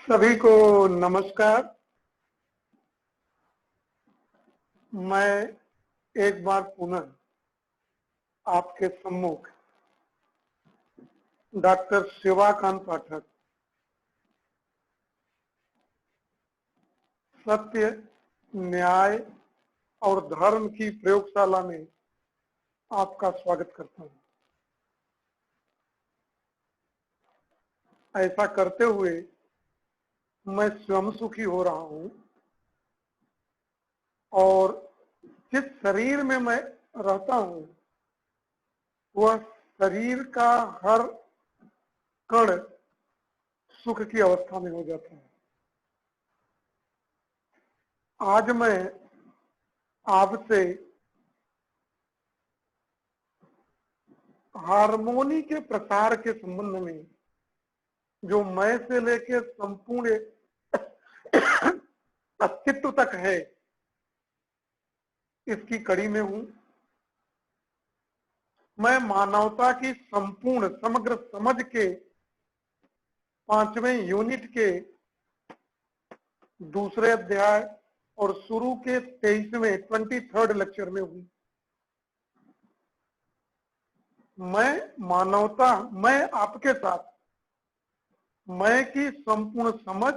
सभी को नमस्कार। मैं एक बार पुनः आपके सम्मुख डॉक्टर शिवाकांत पाठक सत्य, न्याय और धर्म की प्रयोगशाला में आपका स्वागत करता हूं। ऐसा करते हुए मैं स्वयं सुखी हो रहा हूं और जिस शरीर में मैं रहता हूं वह शरीर का हर कण सुख की अवस्था में हो जाता है। आज मैं आपसे हार्मोनी के प्रसार के संबंध में जो मैं से लेकर संपूर्ण अस्तित्व तक है, इसकी कड़ी में हूं। मैं मानवता की संपूर्ण समग्र समझ के 5वें यूनिट के दूसरे अध्याय और शुरू के 23वें 23rd लेक्चर में हूं। मैं आपके साथ मैं की संपूर्ण समझ,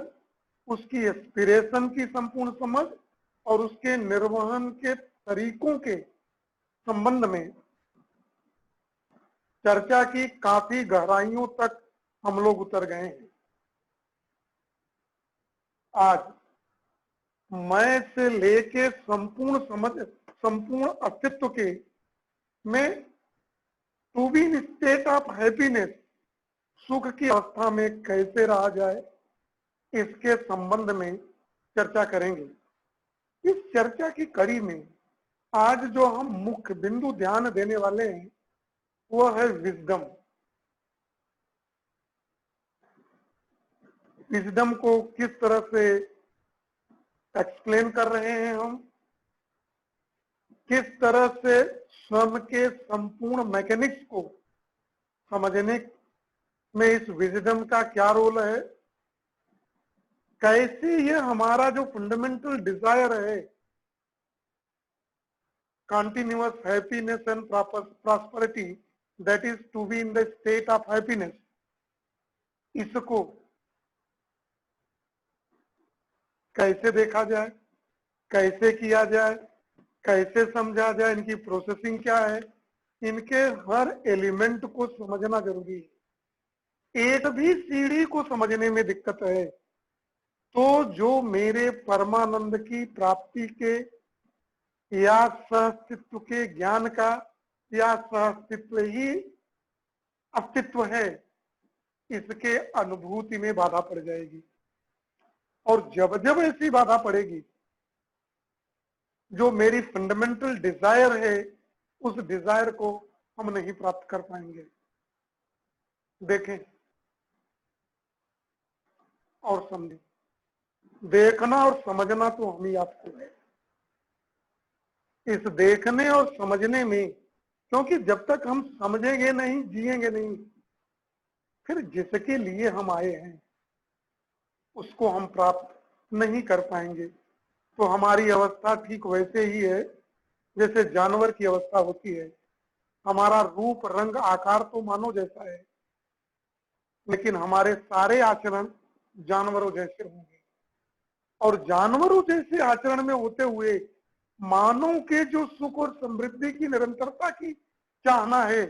उसकी एस्पिरेशन की संपूर्ण समझ और उसके निर्वहन के तरीकों के संबंध में चर्चा की काफी गहराइयों तक हम लोग उतर गए हैं। आज मैं से लेके संपूर्ण समझ, संपूर्ण अस्तित्व के में to be in state of happiness, सुख की अवस्था में कैसे रहा जाए, इसके संबंध में चर्चा करेंगे। इस चर्चा की कड़ी में आज जो हम मुख्य बिंदु ध्यान देने वाले हैं वह है विजडम। विजडम को किस तरह से एक्सप्लेन कर रहे हैं हम, किस तरह से स्वयं के संपूर्ण मैकेनिक्स को समझने में इस विजडम का क्या रोल है, कैसे ये हमारा जो फंडामेंटल डिजायर है continuous happiness and prosperity, that is to be in the state of happiness, इसको कैसे देखा जाए, कैसे किया जाए, कैसे समझा जाए, इनकी प्रोसेसिंग क्या है, इनके हर एलिमेंट को समझना जरूरी है। एक भी सीढ़ी को समझने में दिक्कत है तो जो मेरे परमानंद की प्राप्ति के या सहअस्तित्व के ज्ञान का या सहअस्तित्व ही अस्तित्व है, इसके अनुभूति में बाधा पड़ जाएगी। और जब जब ऐसी बाधा पड़ेगी, जो मेरी फंडामेंटल डिजायर है, उस डिजायर को हम नहीं प्राप्त कर पाएंगे। देखें और समझें। देखना और समझना तो हम ही आपको है। इस देखने और समझने में, क्योंकि जब तक हम समझेंगे नहीं, जिएंगे नहीं, फिर जिसके लिए हम आए हैं उसको हम प्राप्त नहीं कर पाएंगे। तो हमारी अवस्था ठीक वैसे ही है जैसे जानवर की अवस्था होती है। हमारा रूप, रंग, आकार तो मानव जैसा है, लेकिन हमारे सारे आचरण जानवरों जैसे होंगे। और जानवरों जैसे आचरण में होते हुए मानव के जो सुख और समृद्धि की निरंतरता की चाहना है,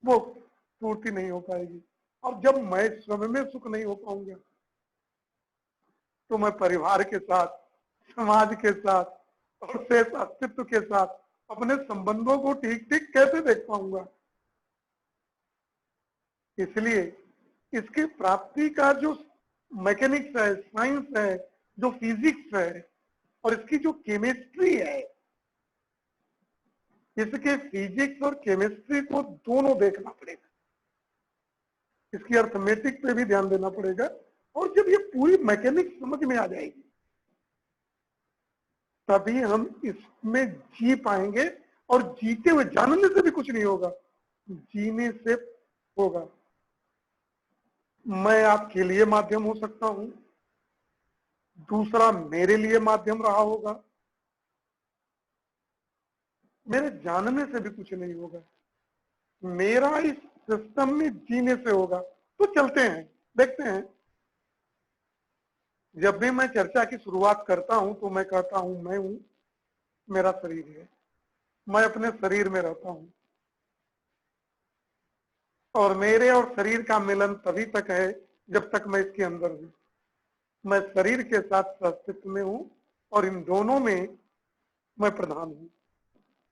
वो पूर्ति नहीं हो पाएगी। और जब मैं स्वयं में सुख नहीं हो पाऊंगा तो मैं परिवार के साथ, समाज के साथ और शेष अस्तित्व के साथ अपने संबंधों को ठीक ठीक कैसे देख पाऊंगा। इसलिए इसकी प्राप्ति का जो मैकेनिक्स है, साइंस है, जो फिजिक्स है और इसकी जो केमिस्ट्री है, इसके फिजिक्स और केमिस्ट्री को दोनों देखना पड़ेगा। इसकी अर्थमेटिक पे भी ध्यान देना पड़ेगा। और जब ये पूरी मैकेनिक्स समझ में आ जाएगी तभी हम इसमें जी पाएंगे। और जीते हुए, जानने से भी कुछ नहीं होगा, जीने से होगा। मैं आपके लिए माध्यम हो सकता हूं, दूसरा मेरे लिए माध्यम रहा होगा, मेरे जानने से भी कुछ नहीं होगा, मेरा इस सिस्टम में जीने से होगा। तो चलते हैं, देखते हैं। जब भी मैं चर्चा की शुरुआत करता हूं तो मैं कहता हूं मैं हूं, मेरा शरीर है, मैं अपने शरीर में रहता हूं, और मेरे और शरीर का मिलन तभी तक है जब तक मैं इसके अंदर हूं। मैं शरीर के साथ अस्तित्व में हूं और इन दोनों में मैं प्रधान हूं,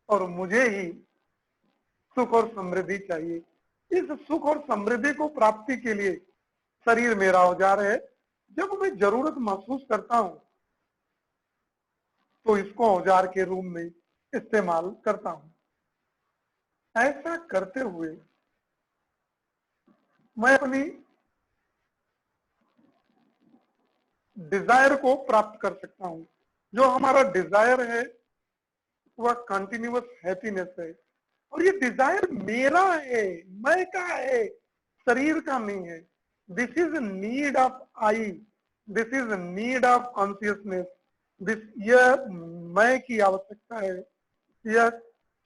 और मुझे ही सुख और समृद्धि चाहिए। इस सुख और समृद्धि को प्राप्ति के लिए शरीर मेरा औजार है। जब मैं जरूरत महसूस करता हूं तो इसको औजार के रूप में इस्तेमाल करता हूं। ऐसा करते हुए मैं अपनी डिजायर को प्राप्त कर सकता हूं। जो हमारा डिजायर है वह कंटिन्यूअस हैप्पीनेस है, और ये डिजायर मेरा है, मैं का है, शरीर का नहीं है। This is need of I, this is need of consciousness. This, यह मैं की आवश्यकता है, यह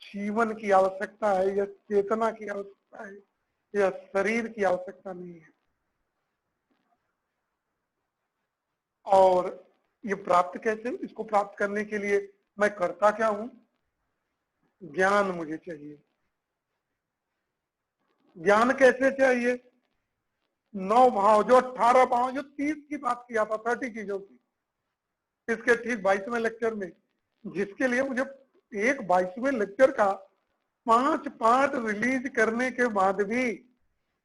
जीवन की आवश्यकता है, यह चेतना की आवश्यकता है, यह शरीर की आवश्यकता नहीं है। और ये प्राप्त कैसे, इसको प्राप्त करने के लिए मैं करता क्या हूं? ज्ञान मुझे चाहिए। ज्ञान कैसे चाहिए? 9 भाव, जो 18 भाव, जो 30 की बात किया था, 30 चीजों की, इसके ठीक 22वें लेक्चर में, जिसके लिए मुझे एक 22वें लेक्चर का 5 पार्ट रिलीज करने के बाद भी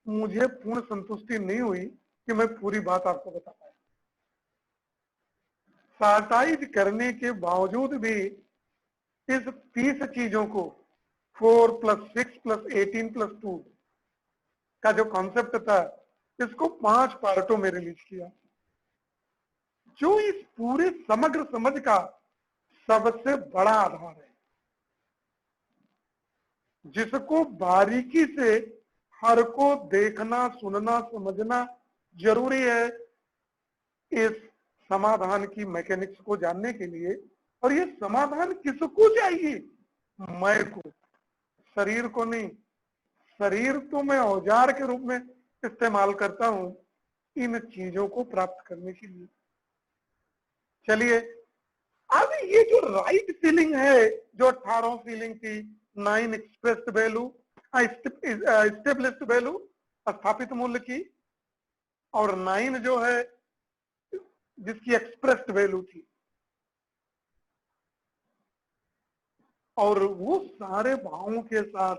मुझे पूर्ण संतुष्टि नहीं हुई कि मैं पूरी बात आपको बता पाया। शार्टाइज करने के बावजूद भी इस 30 चीजों को 4+6+18+2 का जो कॉन्सेप्ट था, इसको 5 पार्टों में रिलीज किया, जो इस पूरे समग्र समझ का सबसे बड़ा आधार है, जिसको बारीकी से हर को देखना, सुनना, समझना जरूरी है इस समाधान की मैकेनिक्स को जानने के लिए। और ये समाधान किसको चाहिए? मैं को, शरीर को नहीं। शरीर तो मैं औजार के रूप में इस्तेमाल करता हूं इन चीजों को प्राप्त करने के लिए। चलिए, अब ये जो राइट फीलिंग है, जो 18 फीलिंग थी, 9 एक्सप्रेस्ड वैल्यू, स्टेबलिश्ड वैल्यू, स्थापित मूल्य की, और 9 जो है जिसकी एक्सप्रेस्ड वैल्यू थी, और वो सारे भावों के साथ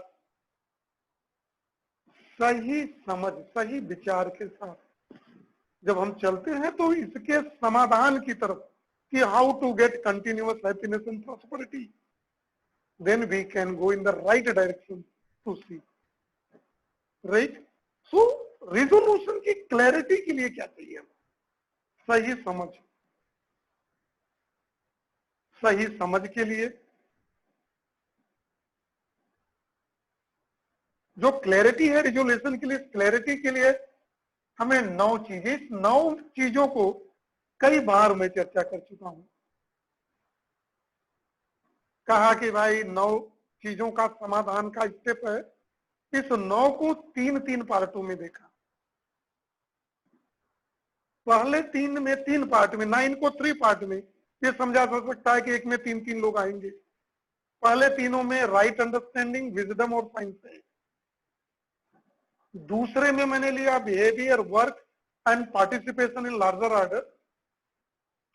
सही समझ, सही विचार के साथ जब हम चलते हैं तो इसके समाधान की तरफ, कि how to get continuous happiness and prosperity, then we can go in the right direction to see, right? So resolution की क्लैरिटी के लिए क्या चाहिए? सही समझ। सही समझ के लिए जो क्लैरिटी है, रिजोल्यूशन के लिए, क्लैरिटी के लिए हमें 9 चीजें, 9 चीजों को कई बार मैं चर्चा कर चुका हूं। कहा कि भाई 9 चीजों का समाधान का स्टेप है। इस 9 को 3 पार्टों में देखा। पहले 3 पार्ट में, 9 को 3 पार्ट में ये समझा जा सकता है कि एक में 3 लोग आएंगे। पहले तीनों में राइट अंडरस्टैंडिंग, विजडम और साइंस है। दूसरे में मैंने लिया behaviour, work and participation in larger order.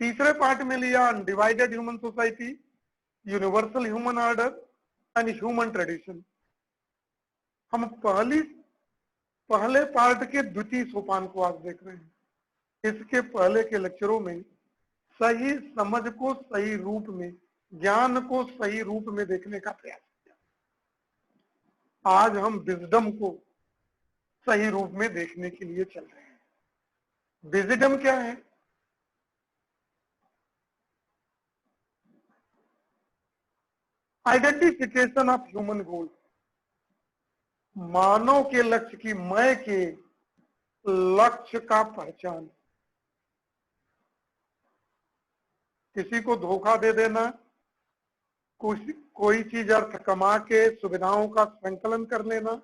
तीसरे पार्ट में लिया undivided human society, universal human order and human tradition. हम पहले पार्ट के द्वितीय सोपान को आज देख रहे हैं। इसके पहले के लेक्चरों में सही समझ को सही रूप में, ज्ञान को सही रूप में देखने का प्रयास किया। आज हम विजडम को सही रूप में देखने के लिए चल रहे हैं। विजडम क्या है? आइडेंटिफिकेशन ऑफ ह्यूमन गोल, मानव के लक्ष्य की, मैं के लक्ष्य का पहचान। किसी को धोखा दे देना, कोई चीज अर्थ कमा के सुविधाओं का संकलन कर लेना,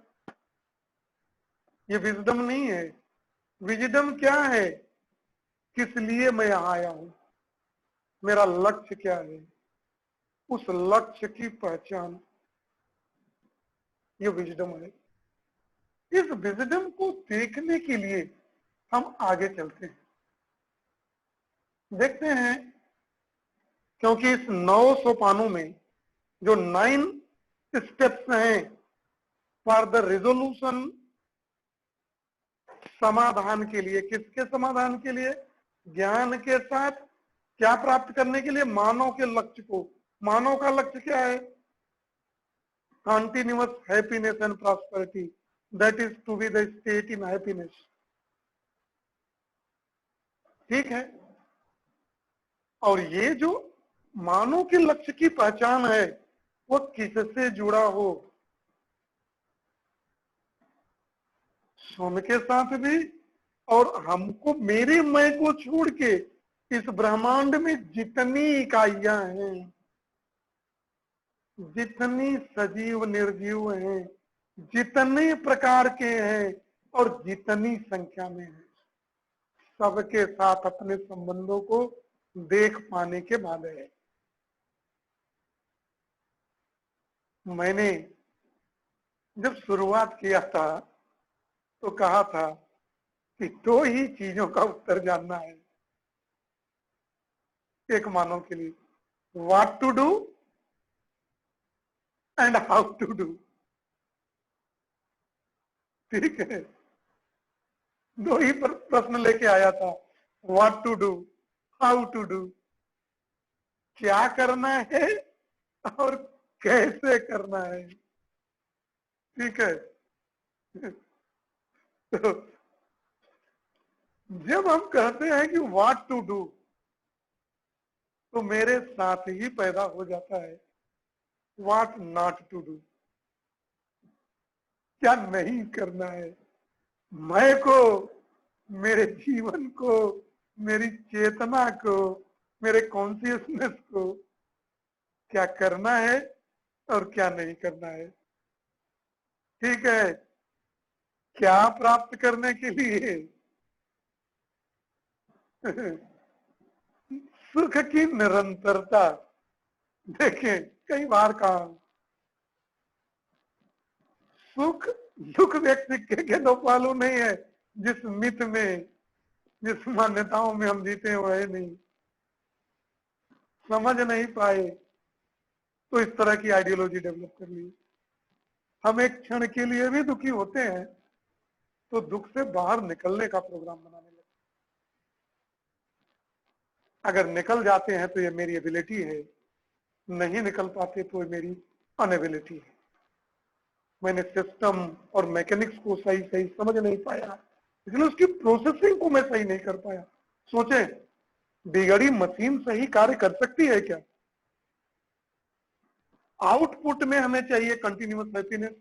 ये विजडम नहीं है। विजडम क्या है? किस लिए मैं यहां आया हूं, मेरा लक्ष्य क्या है, उस लक्ष्य की पहचान, ये विजडम है। इस विजडम को देखने के लिए हम आगे चलते हैं, देखते हैं। क्योंकि इस 9 सोपानों में जो 9 स्टेप्स हैं फॉर द रिजोल्यूशन, समाधान के लिए, किसके समाधान के लिए? ज्ञान के साथ क्या प्राप्त करने के लिए? मानव के लक्ष्य को। मानव का लक्ष्य क्या है? Continuous happiness and prosperity, that is to be the state in happiness. ठीक है। और ये जो मानव के लक्ष्य की पहचान है वो किससे जुड़ा हो? स्वयं के साथ भी, और हमको, मेरे मैं को छोड़ के इस ब्रह्मांड में जितनी इकाइयां हैं, जितनी सजीव निर्जीव हैं, जितने प्रकार के हैं और जितनी संख्या में हैं, सबके साथ अपने संबंधों को देख पाने के बाद है। मैंने जब शुरुआत किया था तो कहा था कि 2 ही चीजों का उत्तर जानना है एक मानव के लिए, what to do and how to do. ठीक है, 2 ही प्रश्न लेके आया था, what to do, how to do. क्या करना है और कैसे करना है। ठीक है। तो जब हम कहते हैं कि व्हाट टू डू, तो मेरे साथ ही पैदा हो जाता है व्हाट नॉट टू डू, क्या नहीं करना है। मैं को, मेरे जीवन को, मेरी चेतना को, मेरे कॉन्शियसनेस को क्या करना है और क्या नहीं करना है। ठीक है। क्या प्राप्त करने के लिए? सुख की निरंतरता। देखें, कई बार कहा, सुख दुख व्यक्ति के दो पहलू नहीं है। जिस मिथ में, जिस मान्यताओं में हम जीते हुए नहीं, समझ नहीं पाए, तो इस तरह की आइडियोलॉजी डेवलप कर ली। हम एक क्षण के लिए भी दुखी होते हैं तो दुख से बाहर निकलने का प्रोग्राम बनाने लगते। अगर निकल जाते हैं तो ये मेरी एबिलिटी है, नहीं निकल पाते तो ये मेरी अनएबिलिटी है। मैंने सिस्टम और मैकेनिक्स को सही सही समझ नहीं पाया, इसलिए उसकी प्रोसेसिंग को मैं सही नहीं कर पाया। सोचे, बिगड़ी मशीन सही कार्य कर सकती है क्या? आउटपुट में हमें चाहिए कंटिन्यूअस हैप्पीनेस,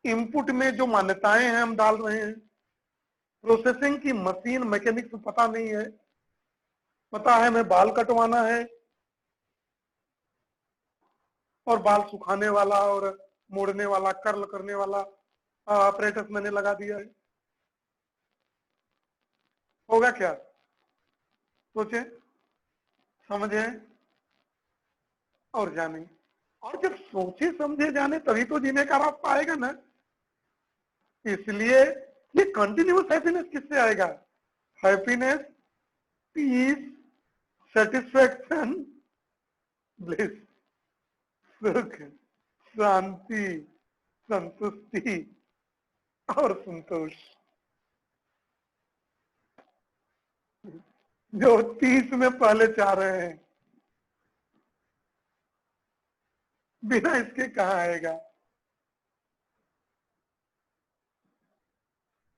इनपुट में जो मान्यताएं हैं हम डाल रहे हैं, प्रोसेसिंग की मशीन मैकेनिक्स पता नहीं है। पता है मैं बाल कटवाना है और बाल सुखाने वाला और मोड़ने वाला, कर्ल करने वाला ऑपरेटर्स मैंने लगा दिया है। होगा क्या? सोचे, समझे और जाने। और जब सोचे समझे जाने तभी तो जीने का रास्ता आएगा ना। इसलिए ये कंटिन्यूअस हैप्पीनेस किससे आएगा? हैप्पीनेस, पीस, सेटिस्फैक्शन, ब्लिस, सुख, शांति, संतुष्टि और संतोष, जो 30 में पहले चाह रहे हैं, बिना इसके कहां आएगा।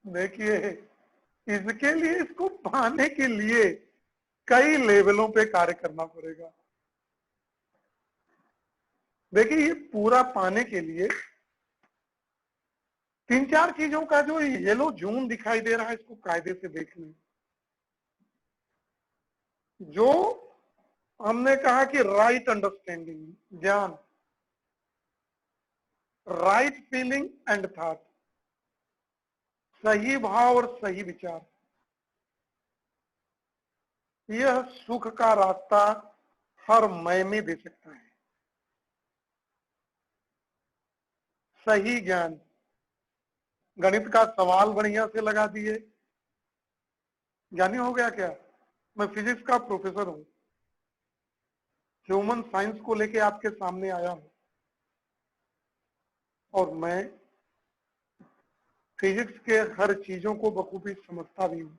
देखिए, इसके लिए, इसको पाने के लिए कई लेवलों पे कार्य करना पड़ेगा। देखिए, ये पूरा पाने के लिए तीन चार चीजों का जो येलो जोन दिखाई दे रहा है, इसको कायदे से देख लें। जो हमने कहा कि राइट अंडरस्टैंडिंग, ज्ञान, राइट फीलिंग एंड थॉट, सही भाव और सही विचार, यह सुख का रास्ता हर मय में दे सकता है। सही ज्ञान, गणित का सवाल बढ़िया से लगा दिए, ज्ञानी हो गया क्या? मैं फिजिक्स का प्रोफेसर हूं, ह्यूमन साइंस को लेके आपके सामने आया हूं, और मैं फिजिक्स के हर चीजों को बखूबी समझता भी हूं।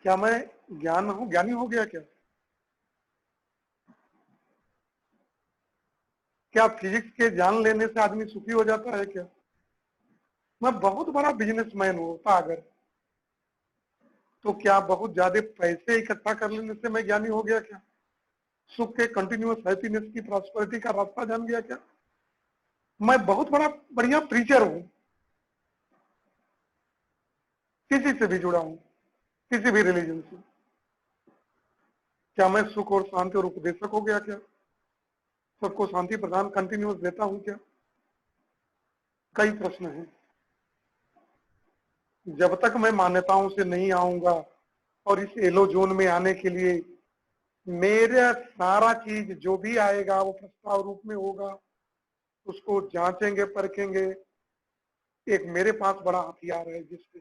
क्या मैं ज्ञानी हो गया क्या? क्या फिजिक्स के जान लेने से आदमी सुखी हो जाता है क्या? मैं बहुत बड़ा बिजनेसमैन होता अगर, तो क्या बहुत ज्यादा पैसे इकट्ठा कर लेने से मैं ज्ञानी हो गया क्या? सुख के कंटिन्यूअस हैप्पीनेस की प्रॉस्पेरिटी का रास्ता जान गया क्या? मैं बहुत बड़ा बढ़िया प्रीचर हूं, किसी से भी जुड़ा हूं, किसी भी रिलीजन से। क्या मैं सुख और शांति और उपदेशक हो गया क्या? सबको शांति प्रदान कंटिन्यूअस देता हूं क्या? कई प्रश्न हैं। जब तक मैं मान्यताओं से नहीं आऊंगा, और इस एलो जोन में आने के लिए मेरा सारा चीज जो भी आएगा वो प्रस्ताव रूप में होगा, उसको जांचेंगे परखेंगे। एक मेरे पास बड़ा हथियार है जिसपे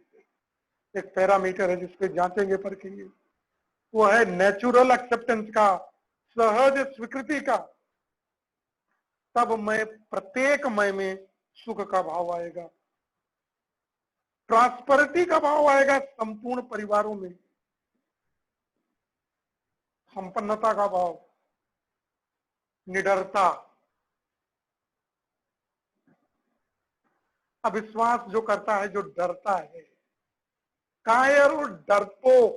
एक पैरामीटर है जिसपे जांचेंगे परखेंगे, वो है नेचुरल एक्सेप्टेंस का, सहज स्वीकृति का। तब मैं प्रत्येक मय में सुख का भाव आएगा, प्रॉस्पेरिटी का भाव आएगा संपूर्ण परिवारों में, संपन्नता का भाव, निडरता, अविश्वास जो करता है, जो डरता है, कायर और डरपोक,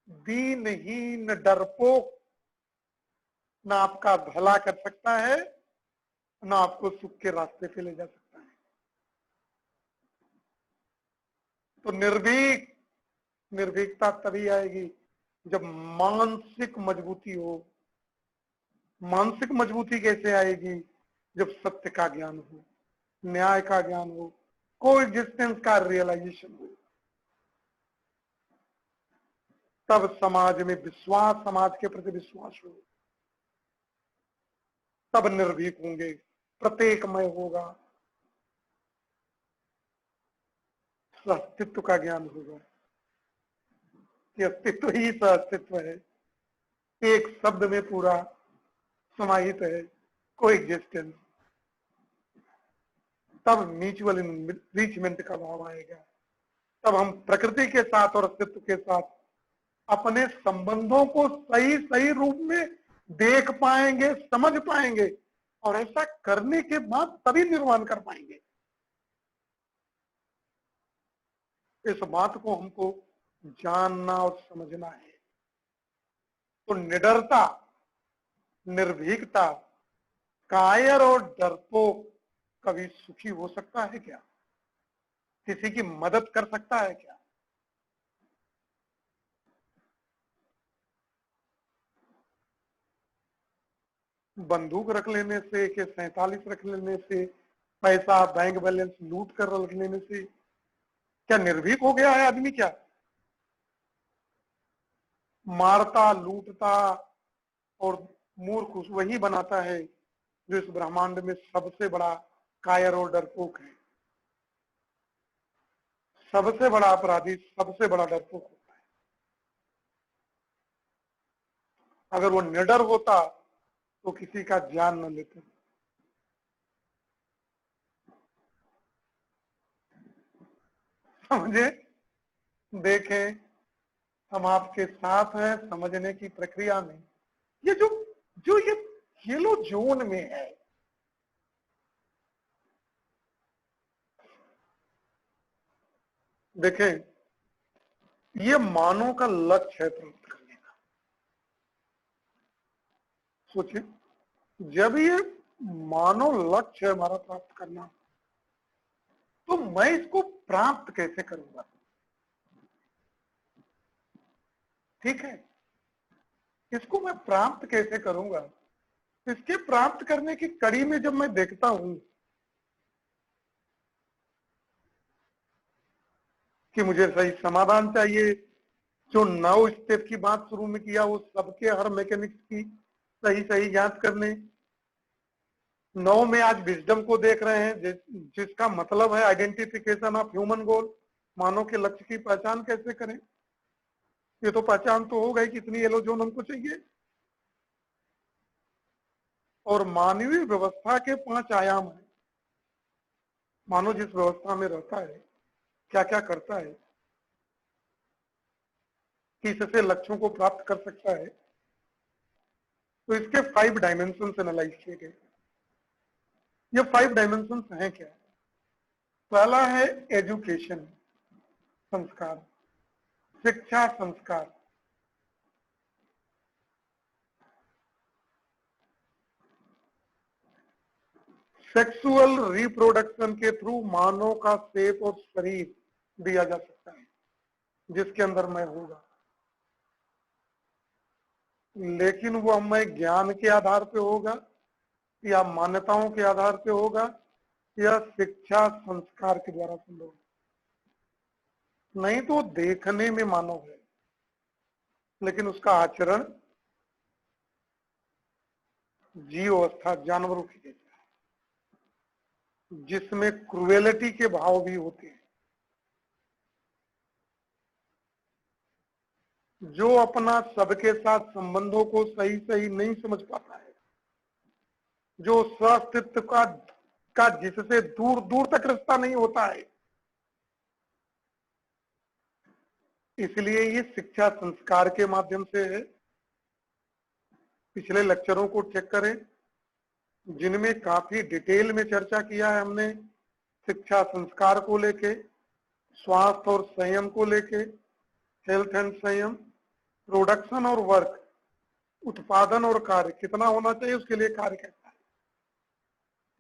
दीनहीन डरपोक ना आपका भला कर सकता है, ना आपको सुख के रास्ते पे ले जा सकता है। तो निर्भीकता तभी आएगी जब मानसिक मजबूती हो। मानसिक मजबूती कैसे आएगी? जब सत्य का ज्ञान हो, न्याय का ज्ञान हो, कोएग्जिस्टेंस का रियलाइजेशन हो। तब समाज में विश्वास, समाज के प्रति विश्वास हो, तब निर्भीक होंगे, प्रत्येकमय होगा, अस्तित्व का ज्ञान होगा कि अस्तित्व ही अस्तित्व है, एक शब्द में पूरा समाहित है, कोएग्जिस्टेंस। तब म्यूचुअल इंरीचमेंट का भाव आएगा, तब हम प्रकृति के साथ और अस्तित्व के साथ अपने संबंधों को सही सही रूप में देख पाएंगे, समझ पाएंगे, और ऐसा करने के बाद तभी निर्माण कर पाएंगे। इस बात को हमको जानना और समझना है। तो निडरता, निर्भीकता, कायर और डरपोक कभी सुखी हो सकता है क्या? किसी की मदद कर सकता है क्या? बंदूक रख लेने से, के 47 रख लेने से, पैसा बैंक बैलेंस लूट कर रख लेने से क्या निर्भीक हो गया है आदमी? क्या मारता, लूटता और मूर्ख वही बनाता है जो इस ब्रह्मांड में सबसे बड़ा कायर और डरपोक है। सबसे बड़ा अपराधी सबसे बड़ा डरपोक होता है। अगर वो निडर होता तो किसी का जान न लेते। समझे? देखें, हम आपके साथ हैं समझने की प्रक्रिया में। ये जो जो ये येलो जोन में है, देखें, ये मानव का लक्ष्य है प्राप्त करने का। सोचिए, जब ये मानो लक्ष्य है हमारा प्राप्त करना, तो मैं इसको प्राप्त कैसे करूंगा? ठीक है, इसको मैं प्राप्त कैसे करूंगा? इसके प्राप्त करने की कड़ी में जब मैं देखता हूं कि मुझे सही समाधान चाहिए, जो 9 स्टेप की बात शुरू में किया वो सबके हर मैकेनिक्स की सही सही जांच करने, 9 में आज विजडम को देख रहे हैं जिसका मतलब है आइडेंटिफिकेशन ऑफ ह्यूमन गोल, मानव के लक्ष्य की पहचान कैसे करें। ये तो पहचान तो हो गई कि इतनी येलो जोन हमको चाहिए। और मानवीय व्यवस्था के 5 आयाम है। मानव जिस व्यवस्था में रहता है, क्या क्या करता है, किससे लक्ष्यों को प्राप्त कर सकता है, तो इसके 5 डायमेंशन एनालाइज किए गए। ये 5 डायमेंशन हैं क्या? पहला है एजुकेशन, संस्कार, शिक्षा संस्कार। सेक्सुअल रिप्रोडक्शन के थ्रू मानव का शेप और शरीर दिया जा सकता है जिसके अंदर मैं होगा, लेकिन वो मैं ज्ञान के आधार पे होगा या मान्यताओं के आधार पे होगा या शिक्षा संस्कार के द्वारा संभव। नहीं तो देखने में मानव है लेकिन उसका आचरण जीव अवस्था जानवरों की जैसा है, जिसमें क्रुएलिटी के भाव भी होते हैं। जो अपना सबके साथ संबंधों को सही सही नहीं समझ पाता है, जो स्वास्तित्व का जिससे दूर दूर तक रिश्ता नहीं होता है, इसलिए ये शिक्षा संस्कार के माध्यम से है। पिछले लेक्चरों को चेक करें जिनमें काफी डिटेल में चर्चा किया है हमने, शिक्षा संस्कार को लेके, स्वास्थ्य और संयम को लेके, हेल्थ एंड संयम, प्रोडक्शन और वर्क, उत्पादन और कार्य कितना होना चाहिए उसके लिए कार्य कैसा है,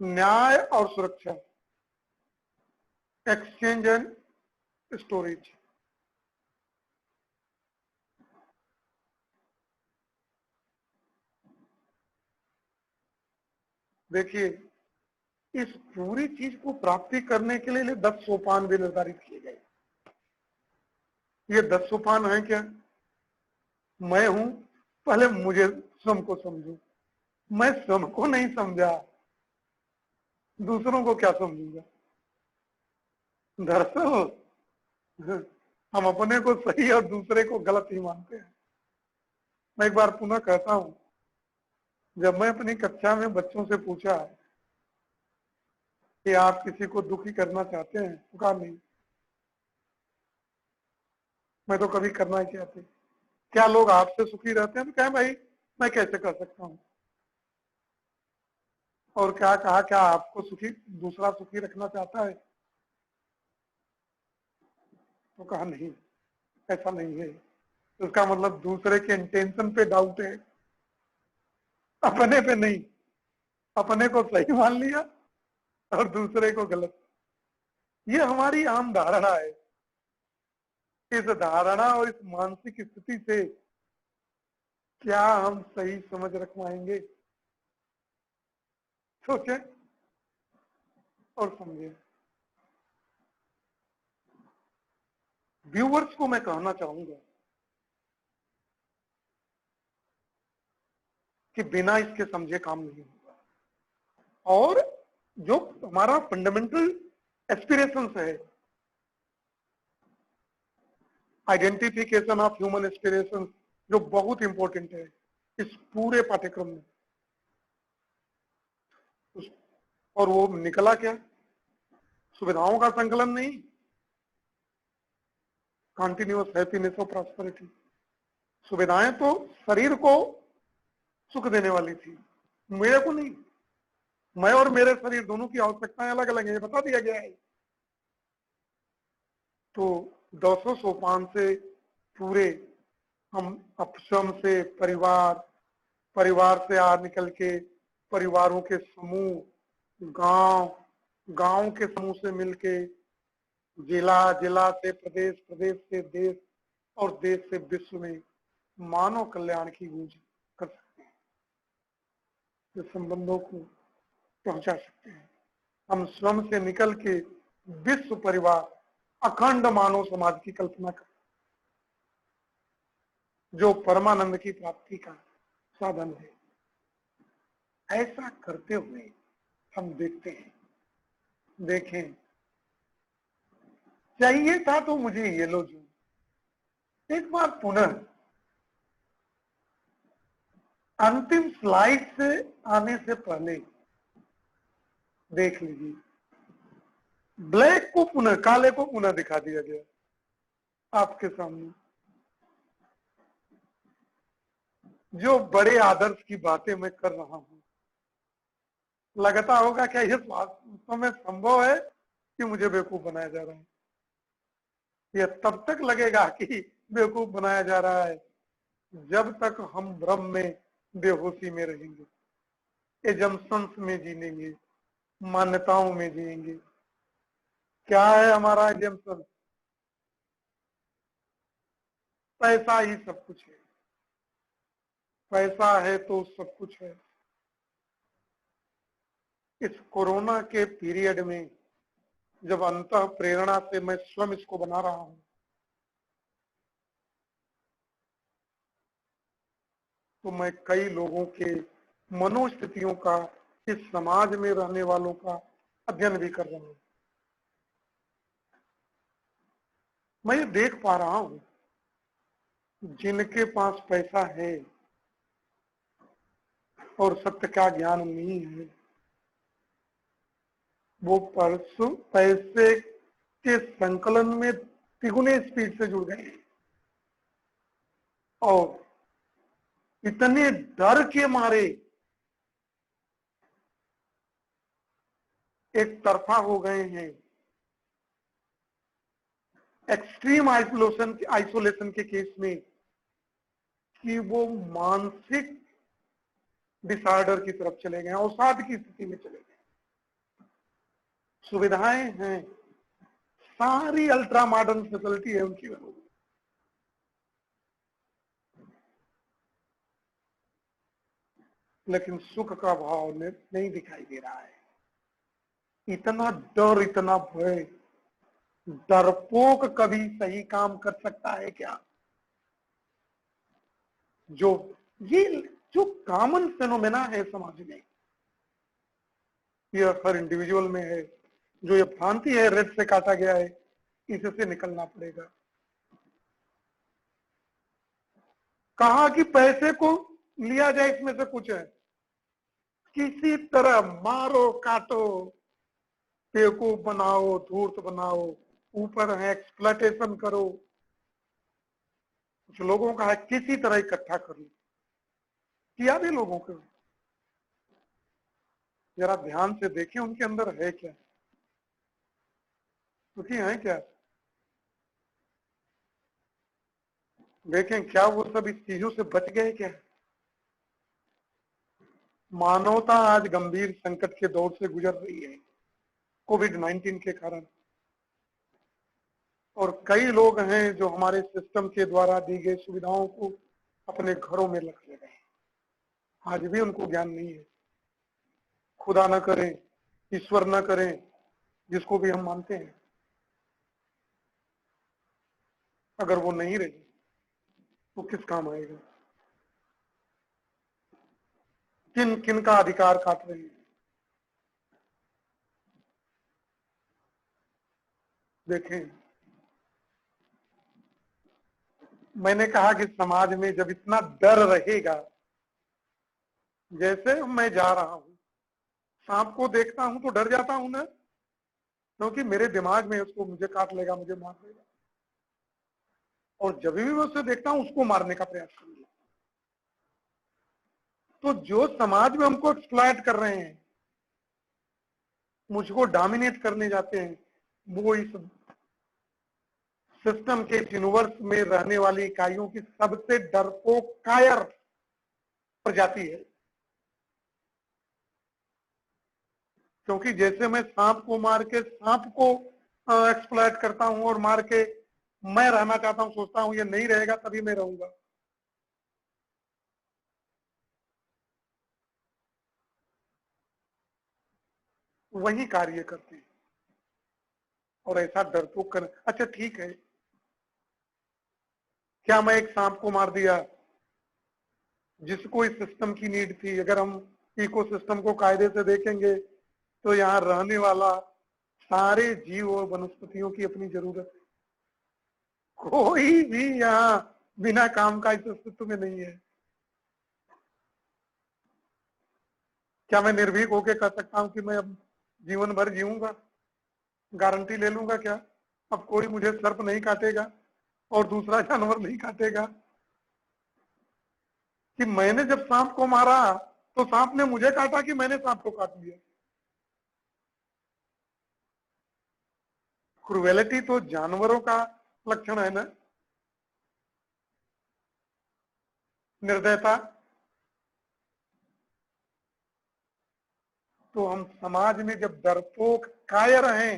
न्याय और सुरक्षा, एक्सचेंज एंड स्टोरेज। देखिए, इस पूरी चीज को प्राप्ति करने के लिए 10 सोपान भी निर्धारित किए गए। ये 10 सोपान है क्या? मैं हूं, पहले मुझे स्वयं को समझू। मैं स्वयं को नहीं समझा, दूसरों को क्या समझूंगा? दरअसल हम अपने को सही और दूसरे को गलत ही मानते हैं। मैं एक बार पुनः कहता हूं, जब मैं अपनी कक्षा में बच्चों से पूछा कि आप किसी को दुखी करना चाहते हैं, तो कहा नहीं, मैं तो कभी करना ही चाहती। क्या लोग आपसे सुखी रहते हैं? तो क्या भाई मैं कैसे कर सकता हूं? और क्या कहा, क्या आपको सुखी, दूसरा सुखी रखना चाहता है? तो कहा नहीं, ऐसा नहीं है। तो इसका मतलब दूसरे के इंटेंशन पे डाउट है, अपने पे नहीं। अपने को सही मान लिया और दूसरे को गलत। ये हमारी आम धारणा है। इस धारणा और इस मानसिक स्थिति से क्या हम सही समझ रख पाएंगे? सोचें और समझें। व्यूअर्स को मैं कहना चाहूंगा कि बिना इसके समझे काम नहीं होगा। और जो हमारा फंडामेंटल एस्पिरेशंस है, आइडेंटिफिकेशन ऑफ ह्यूमन एस्पिरेशंस, जो बहुत इंपॉर्टेंट है इस पूरे पाठ्यक्रम में, और वो निकला क्या? सुविधाओं का संकलन नहीं, कंटिन्यूअस हैप्पीनेस और प्रॉस्पेरिटी। सुविधाएं तो शरीर को सुख देने वाली थी, मेरे को नहीं। मैं और मेरे शरीर दोनों की आवश्यकताएं अलग अलग है, बता दिया गया है। तो 200 सोपान से पूरे हम अपश्रम से परिवार, परिवार से निकल के परिवारों के समूह, गांव के समूह से मिलके जिला से प्रदेश, प्रदेश से देश और देश से विश्व में मानव कल्याण की गूंज कर सकते हैं, जो संबंधों को पहुंचा सकते हैं। हम स्वयं से निकल के विश्व परिवार, अखंड मानव समाज की कल्पना करें, जो परमानंद की प्राप्ति का साधन है। ऐसा करते हुए हम देखते हैं, देखें, चाहिए था तो मुझे ये लो जो एक बार पुनः अंतिम स्लाइड से आने से पहले देख लीजिए, ब्लैक को पुनः, काले को पुनः दिखा दिया गया आपके सामने। जो बड़े आदर्श की बातें मैं कर रहा हूं, लगता होगा क्या ये वास्तव में संभव है कि मुझे बेवकूफ बनाया जा रहा है? यह तब तक लगेगा कि बेवकूफ बनाया जा रहा है जब तक हम भ्रम में, बेहोशी में रहेंगे, एजम्पशंस में जीनेंगे, मान्यताओं में जिएंगे। क्या है हमारा एजम्पशन? पैसा ही सब कुछ है, पैसा है तो सब कुछ है। इस कोरोना के पीरियड में जब अंतः प्रेरणा से मैं स्वयं इसको बना रहा हूं, तो मैं कई लोगों के मनोस्थितियों का, इस समाज में रहने वालों का अध्ययन भी कर रहा हूं। मैं ये देख पा रहा हूं, जिनके पास पैसा है और सत्य का ज्ञान नहीं है, वो परसों पैसे के संकलन में तिगुने स्पीड से जुड़ गए हैं और इतने डर के मारे एक तरफा हो गए हैं, एक्सट्रीम आइसोलेशन के केस में, कि वो मानसिक डिसऑर्डर की तरफ चले गए, अवसाद की स्थिति में चले गए। सुविधाएं हैं, सारी अल्ट्रा मॉडर्न फैसिलिटी है उनकी वजह, लेकिन सुख का भाव नहीं दिखाई दे रहा है। इतना डर, इतना भय, डरपोक कभी सही काम कर सकता है क्या? जो ये जो कॉमन फेनोमेना है समाज में, ये हर इंडिविजुअल में है। जो ये भ्रांति है, रेत से काटा गया है, इससे निकलना पड़ेगा। कहा कि पैसे को लिया जाए, इसमें से कुछ है, किसी तरह मारो काटो, बेवकूफ बनाओ, धूर्त बनाओ, ऊपर है एक्सप्लॉयटेशन करो। कुछ लोगों का है किसी तरह इकट्ठा कर लो, किया भी लोगों को। जरा ध्यान से देखें उनके अंदर है क्या, क्योंकि है क्या, देखें क्या वो सब इस चीजों से बच गए क्या? मानवता आज गंभीर संकट के दौर से गुजर रही है कोविड-19 के कारण, और कई लोग हैं जो हमारे सिस्टम के द्वारा दी गई सुविधाओं को अपने घरों में रख ले गए। आज भी उनको ज्ञान नहीं है। खुदा न करें, ईश्वर न करें, जिसको भी हम मानते हैं, अगर वो नहीं रही तो किस काम आएगा? किन किन का अधिकार काट रहे हैं? देखें, मैंने कहा कि समाज में जब इतना डर रहेगा, जैसे मैं जा रहा हूं, सांप को देखता हूं तो डर जाता हूं ना, क्योंकि मेरे दिमाग में उसको मुझे काट लेगा, मुझे मार देगा, और जब भी मैं उसे देखता हूं उसको मारने का प्रयास करूंगा। तो जो समाज में हमको एक्सप्लॉइट कर रहे हैं, मुझको डोमिनेट करने जाते हैं, वो इस सिस्टम के यूनिवर्स में रहने वाली इकाइयों की सबसे डरपोक कायर प्रजाति है। क्योंकि जैसे मैं सांप को मार के सांप को एक्सप्लॉइट करता हूं और मार के मैं रहना चाहता हूं, सोचता हूं ये नहीं रहेगा तभी मैं रहूंगा। वही कार्य करते हैं। और ऐसा डरपोक कर, अच्छा ठीक है, क्या मैं एक सांप को मार दिया जिसको इस सिस्टम की नीड थी? अगर हम इकोसिस्टम को कायदे से देखेंगे तो यहाँ रहने वाला सारे जीव और वनस्पतियों की अपनी जरूरत है। कोई भी यहाँ बिना काम का इस अस्तित्व में नहीं है। क्या मैं निर्भीक होकर कह सकता हूँ कि मैं अब जीवन भर जीऊंगा? गारंटी ले लूंगा क्या अब कोई मुझे सर्प नहीं काटेगा और दूसरा जानवर नहीं काटेगा? कि मैंने जब सांप को मारा तो सांप ने मुझे काटा कि मैंने सांप को काट लिया? क्रुएलिटी तो जानवरों का लक्षण है ना, निर्दयता। तो हम समाज में जब डरपोक कायर हैं,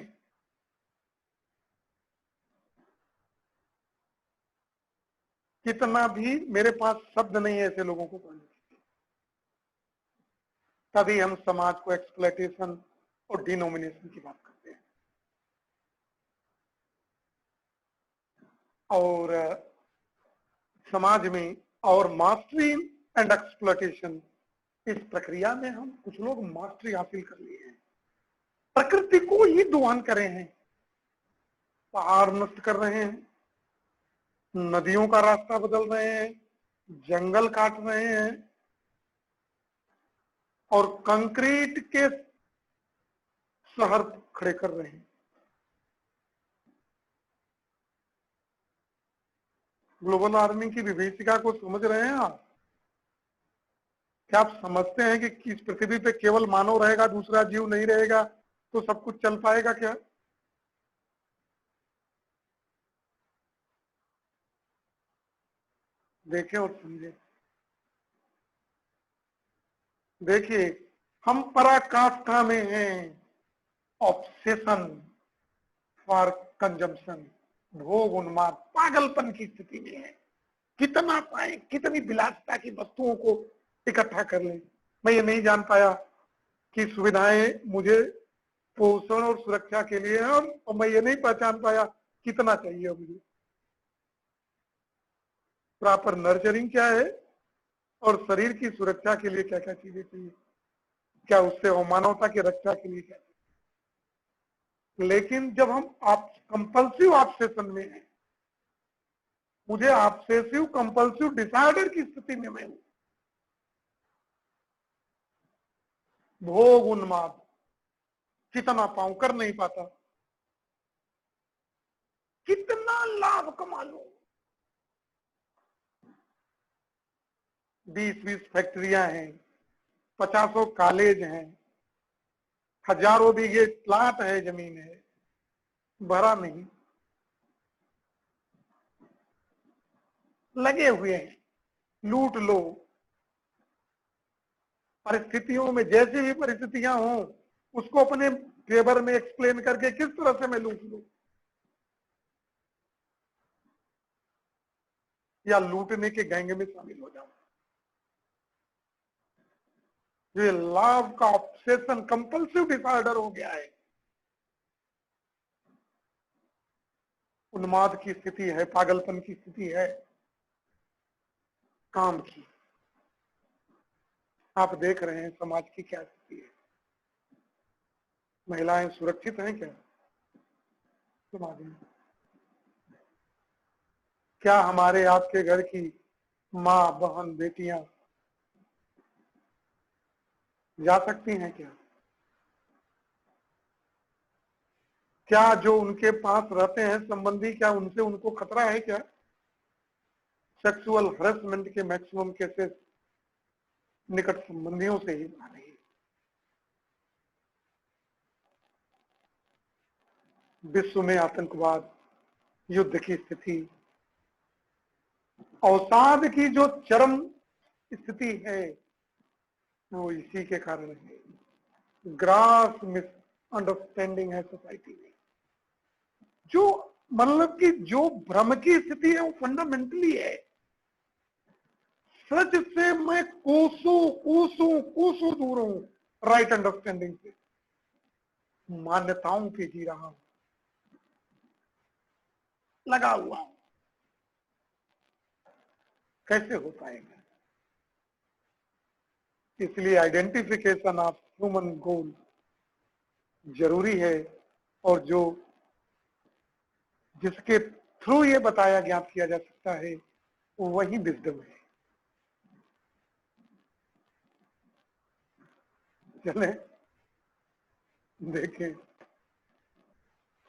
कितना भी मेरे पास शब्द नहीं है ऐसे लोगों को कहने, तभी हम समाज को एक्सप्लॉयटेशन और डिनोमिनेशन की बात करते हैं। और समाज में और मास्टरी एंड एक्सप्लॉयटेशन, इस प्रक्रिया में हम कुछ लोग मास्टरी हासिल कर लिए हैं, प्रकृति को ही दोहन करे हैं, पहाड़ नष्ट कर रहे हैं, नदियों का रास्ता बदल रहे हैं, जंगल काट रहे हैं और कंक्रीट के शहर खड़े कर रहे हैं। ग्लोबल वार्मिंग की विभीषिका को समझ रहे हैं आप? क्या आप समझते हैं कि इस पृथ्वी पे केवल मानव रहेगा, दूसरा जीव नहीं रहेगा तो सब कुछ चल पाएगा क्या? देखें और समझें। देखिए, हम पराकाष्ठा में हैं, ऑब्सेशन फॉर कंजम्पशन, भोग उन्माद, पागलपन की स्थिति में है। कितना पाए, कितनी विलासिता की वस्तुओं को इकट्ठा कर लें। मैं ये नहीं जान पाया कि सुविधाएं मुझे पोषण और सुरक्षा के लिए है, और मैं ये नहीं पहचान पाया कितना चाहिए मुझे। प्रॉपर नर्चरिंग क्या है और शरीर की सुरक्षा के लिए क्या क्या चीजें चाहिए, क्या उससे हो मानवता की रक्षा के लिए क्या? लेकिन जब हम आप कंपल्सिव ऑब्सेशन में हैं, मुझे ऑब्सेसिव कंपल्सिव डिसऑर्डर की स्थिति में मैं हूं, भोग उन्माद, कितना पाऊं, कर नहीं पाता, कितना लाभ कमा लूं। 20-20 फैक्ट्रियां हैं, 50 कॉलेज हैं, हजारों बीघे प्लाट है, जमीन है, भरा नहीं, लगे हुए हैं, लूट लो। परिस्थितियों में जैसी भी परिस्थितियां हों उसको अपने फेवर में एक्सप्लेन करके किस तरह से मैं लूट लूं या लूटने के गैंग में शामिल हो जाऊं। ये लव का ऑब्सेशन कंपल्सिव डिसऑर्डर हो गया है, उन्माद की स्थिति है, पागलपन की स्थिति है, काम की। आप देख रहे हैं समाज की क्या स्थिति है। महिलाएं सुरक्षित हैं क्या समाज में? क्या हमारे आपके घर की माँ, बहन, बेटियां जा सकती हैं क्या? क्या जो उनके पास रहते हैं संबंधी, क्या उनसे उनको खतरा है क्या? सेक्सुअल हरेसमेंट के मैक्सिमम केसेस निकट संबंधियों से ही आ रही है। विश्व में आतंकवाद, युद्ध की स्थिति, अवसाद की जो चरम स्थिति है वो इसी के कारण है। ग्रास मिसअंडरस्टैंडिंग है सोसाइटी में। जो मतलब कि जो भ्रम की स्थिति है वो फंडामेंटली है। सच से मैं कोसों कोसों कोसों दूर हूं राइट अंडरस्टैंडिंग से, मान्यताओं पे जी रहा हूं, लगा हुआ हूं। कैसे हो पाएगा? इसलिए आइडेंटिफिकेशन ऑफ ह्यूमन गोल जरूरी है, और जो जिसके थ्रू ये बताया ज्ञात किया जा सकता है वो वही विजडम है। चले देखें,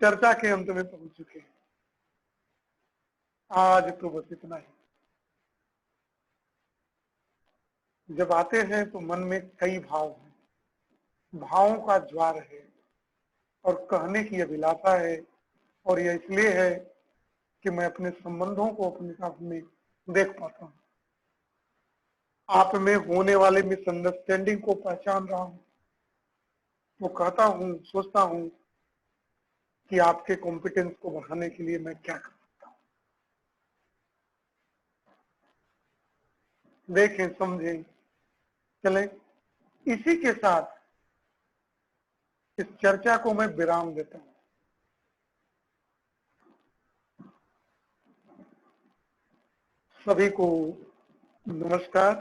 चर्चा के अंत में पहुंच चुके हैं। आज तो बस इतना ही। जब आते हैं तो मन में कई भाव हैं, भावों का ज्वार है और कहने की अभिलाषा है, और यह इसलिए है कि मैं अपने संबंधों को अपने साथ में देख पाता हूं, आप में होने वाले मिसअंडरस्टैंडिंग को पहचान रहा हूं, तो कहता हूं, सोचता हूं कि आपके कॉम्पिटेंस को बढ़ाने के लिए मैं क्या कर सकता हूं। देखें, समझें, चलें। इसी के साथ इस चर्चा को मैं विराम देता हूं। सभी को नमस्कार।